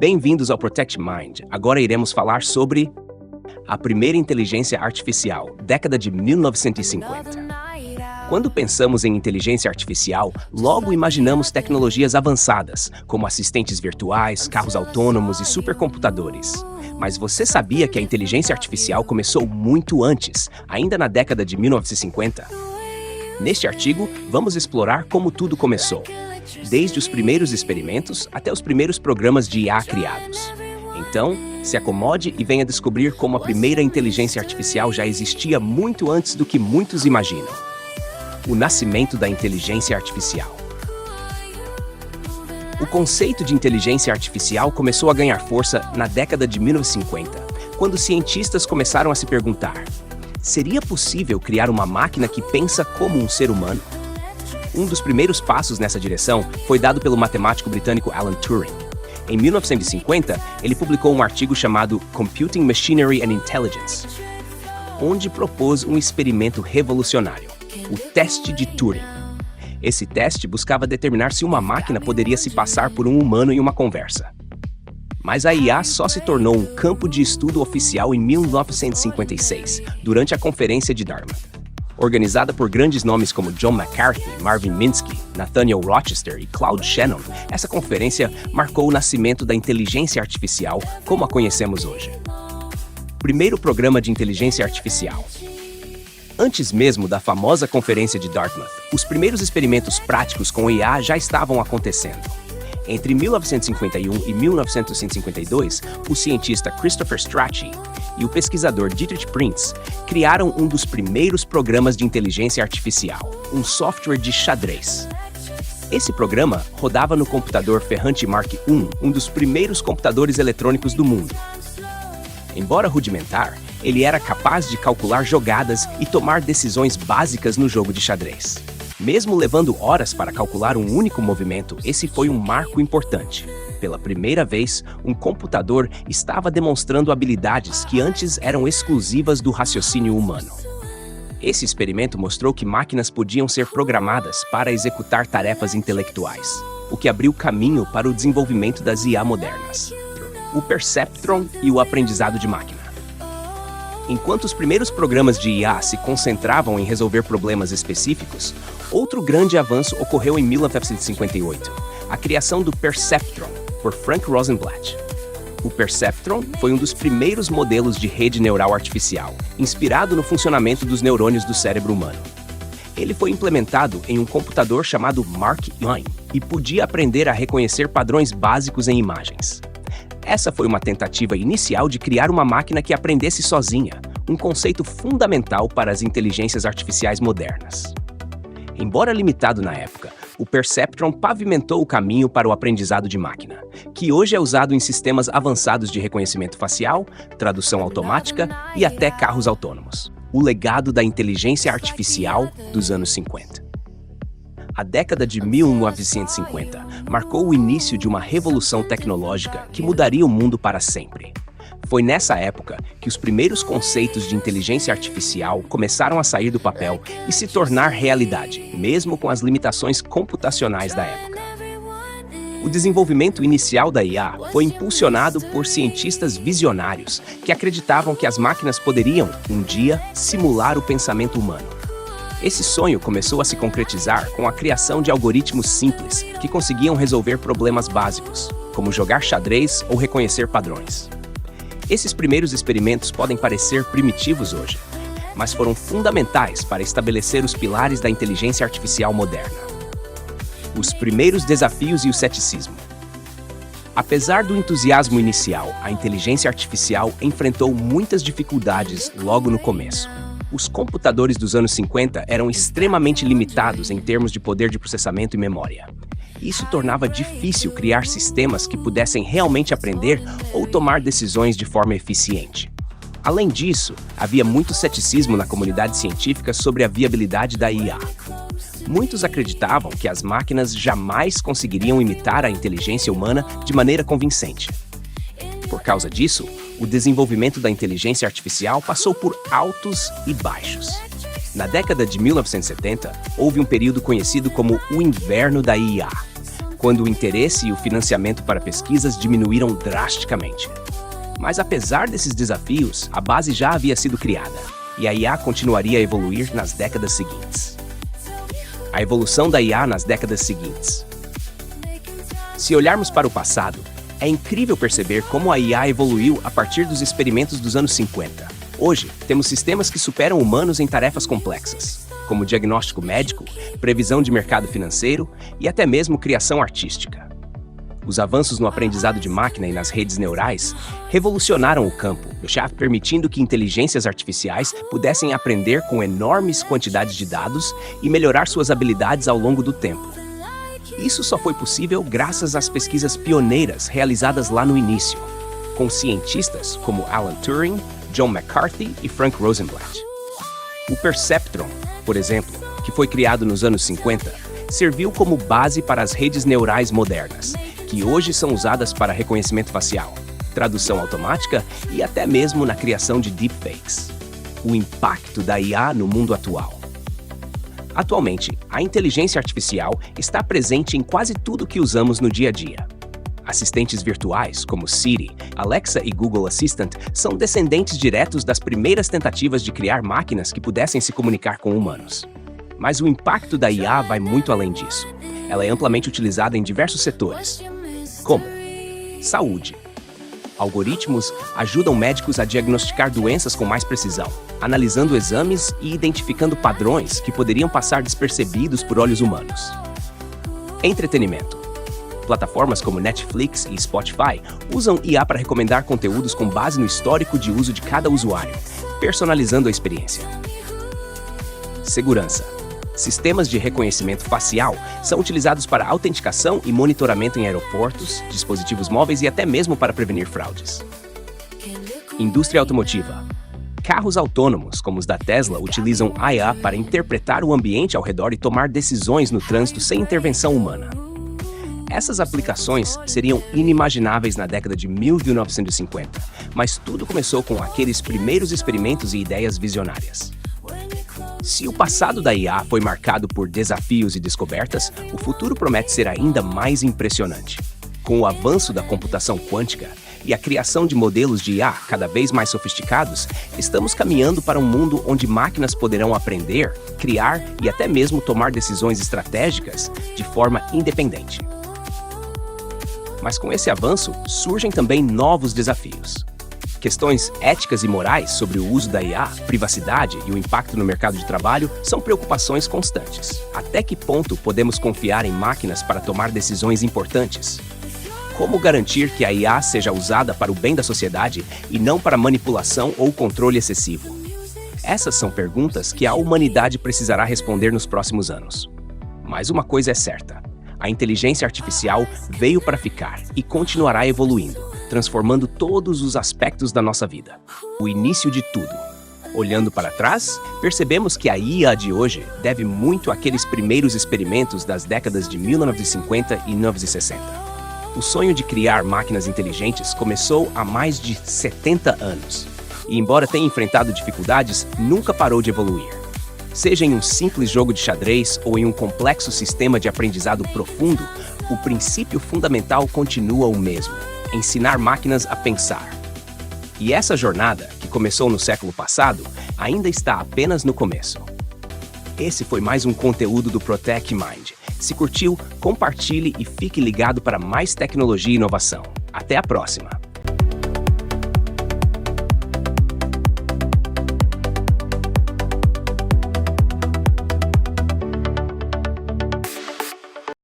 Bem-vindos ao Protect Mind. Agora iremos falar sobre a primeira inteligência artificial, década de 1950. Quando pensamos em inteligência artificial, logo imaginamos tecnologias avançadas, como assistentes virtuais, carros autônomos e supercomputadores. Mas você sabia que a inteligência artificial começou muito antes, ainda na década de 1950? Neste artigo, vamos explorar como tudo começou, desde os primeiros experimentos até os primeiros programas de IA criados. Então, se acomode e venha descobrir como a primeira inteligência artificial já existia muito antes do que muitos imaginam. O nascimento da inteligência artificial. O conceito de inteligência artificial começou a ganhar força na década de 1950, quando cientistas começaram a se perguntar: seria possível criar uma máquina que pensa como um ser humano? Um dos primeiros passos nessa direção foi dado pelo matemático britânico Alan Turing. Em 1950, ele publicou um artigo chamado Computing Machinery and Intelligence, onde propôs um experimento revolucionário, o teste de Turing. Esse teste buscava determinar se uma máquina poderia se passar por um humano em uma conversa. Mas a IA só se tornou um campo de estudo oficial em 1956, durante a Conferência de Dartmouth. Organizada por grandes nomes como John McCarthy, Marvin Minsky, Nathaniel Rochester e Claude Shannon, essa conferência marcou o nascimento da inteligência artificial como a conhecemos hoje. Primeiro programa de inteligência artificial. Antes mesmo da famosa Conferência de Dartmouth, os primeiros experimentos práticos com IA já estavam acontecendo. Entre 1951 e 1952, o cientista Christopher Strachey e o pesquisador Dietrich Prinz criaram um dos primeiros programas de inteligência artificial, um software de xadrez. Esse programa rodava no computador Ferranti Mark I, um dos primeiros computadores eletrônicos do mundo. Embora rudimentar, ele era capaz de calcular jogadas e tomar decisões básicas no jogo de xadrez. Mesmo levando horas para calcular um único movimento, esse foi um marco importante. Pela primeira vez, um computador estava demonstrando habilidades que antes eram exclusivas do raciocínio humano. Esse experimento mostrou que máquinas podiam ser programadas para executar tarefas intelectuais, o que abriu caminho para o desenvolvimento das IA modernas, o perceptron e o aprendizado de máquina. Enquanto os primeiros programas de IA se concentravam em resolver problemas específicos, outro grande avanço ocorreu em 1958, a criação do perceptron, por Frank Rosenblatt. O perceptron foi um dos primeiros modelos de rede neural artificial, inspirado no funcionamento dos neurônios do cérebro humano. Ele foi implementado em um computador chamado Mark I e podia aprender a reconhecer padrões básicos em imagens. Essa foi uma tentativa inicial de criar uma máquina que aprendesse sozinha, um conceito fundamental para as inteligências artificiais modernas. Embora limitado na época, o perceptron pavimentou o caminho para o aprendizado de máquina, que hoje é usado em sistemas avançados de reconhecimento facial, tradução automática e até carros autônomos. O legado da inteligência artificial dos anos 50. A década de 1950 marcou o início de uma revolução tecnológica que mudaria o mundo para sempre. Foi nessa época que os primeiros conceitos de inteligência artificial começaram a sair do papel e se tornar realidade, mesmo com as limitações computacionais da época. O desenvolvimento inicial da IA foi impulsionado por cientistas visionários que acreditavam que as máquinas poderiam, um dia, simular o pensamento humano. Esse sonho começou a se concretizar com a criação de algoritmos simples que conseguiam resolver problemas básicos, como jogar xadrez ou reconhecer padrões. Esses primeiros experimentos podem parecer primitivos hoje, mas foram fundamentais para estabelecer os pilares da inteligência artificial moderna. Os primeiros desafios e o ceticismo. Apesar do entusiasmo inicial, a inteligência artificial enfrentou muitas dificuldades logo no começo. Os computadores dos anos 50 eram extremamente limitados em termos de poder de processamento e memória. Isso tornava difícil criar sistemas que pudessem realmente aprender ou tomar decisões de forma eficiente. Além disso, havia muito ceticismo na comunidade científica sobre a viabilidade da IA. Muitos acreditavam que as máquinas jamais conseguiriam imitar a inteligência humana de maneira convincente. Por causa disso, o desenvolvimento da inteligência artificial passou por altos e baixos. Na década de 1970, houve um período conhecido como o Inverno da IA, quando o interesse e o financiamento para pesquisas diminuíram drasticamente. Mas apesar desses desafios, a base já havia sido criada, e a IA continuaria a evoluir nas décadas seguintes. A evolução da IA nas décadas seguintes. Se olharmos para o passado, é incrível perceber como a IA evoluiu a partir dos experimentos dos anos 50. Hoje, temos sistemas que superam humanos em tarefas complexas, como diagnóstico médico, previsão de mercado financeiro e até mesmo criação artística. Os avanços no aprendizado de máquina e nas redes neurais revolucionaram o campo, já permitindo que inteligências artificiais pudessem aprender com enormes quantidades de dados e melhorar suas habilidades ao longo do tempo. Isso só foi possível graças às pesquisas pioneiras realizadas lá no início, com cientistas como Alan Turing, John McCarthy e Frank Rosenblatt. O Perceptron, por exemplo, que foi criado nos anos 50, serviu como base para as redes neurais modernas, que hoje são usadas para reconhecimento facial, tradução automática e até mesmo na criação de deepfakes. O impacto da IA no mundo atual. Atualmente, a inteligência artificial está presente em quase tudo que usamos no dia a dia. Assistentes virtuais, como Siri, Alexa e Google Assistant, são descendentes diretos das primeiras tentativas de criar máquinas que pudessem se comunicar com humanos. Mas o impacto da IA vai muito além disso. Ela é amplamente utilizada em diversos setores, como saúde. Algoritmos ajudam médicos a diagnosticar doenças com mais precisão, analisando exames e identificando padrões que poderiam passar despercebidos por olhos humanos. Entretenimento. Plataformas como Netflix e Spotify usam IA para recomendar conteúdos com base no histórico de uso de cada usuário, personalizando a experiência. Segurança. Sistemas de reconhecimento facial são utilizados para autenticação e monitoramento em aeroportos, dispositivos móveis e até mesmo para prevenir fraudes. Indústria automotiva. Carros autônomos, como os da Tesla, utilizam a IA para interpretar o ambiente ao redor e tomar decisões no trânsito sem intervenção humana. Essas aplicações seriam inimagináveis na década de 1950, mas tudo começou com aqueles primeiros experimentos e ideias visionárias. Se o passado da IA foi marcado por desafios e descobertas, o futuro promete ser ainda mais impressionante. Com o avanço da computação quântica e a criação de modelos de IA cada vez mais sofisticados, estamos caminhando para um mundo onde máquinas poderão aprender, criar e até mesmo tomar decisões estratégicas de forma independente. Mas com esse avanço, surgem também novos desafios. Questões éticas e morais sobre o uso da IA, privacidade e o impacto no mercado de trabalho são preocupações constantes. Até que ponto podemos confiar em máquinas para tomar decisões importantes? Como garantir que a IA seja usada para o bem da sociedade e não para manipulação ou controle excessivo? Essas são perguntas que a humanidade precisará responder nos próximos anos. Mas uma coisa é certa: a inteligência artificial veio para ficar e continuará evoluindo, transformando todos os aspectos da nossa vida. O início de tudo. Olhando para trás, percebemos que a IA de hoje deve muito àqueles primeiros experimentos das décadas de 1950 e 1960. O sonho de criar máquinas inteligentes começou há mais de 70 anos, e embora tenha enfrentado dificuldades, nunca parou de evoluir. Seja em um simples jogo de xadrez ou em um complexo sistema de aprendizado profundo, o princípio fundamental continua o mesmo: ensinar máquinas a pensar. E essa jornada, que começou no século passado, ainda está apenas no começo. Esse foi mais um conteúdo do Protech Mind. Se curtiu, compartilhe e fique ligado para mais tecnologia e inovação. Até a próxima!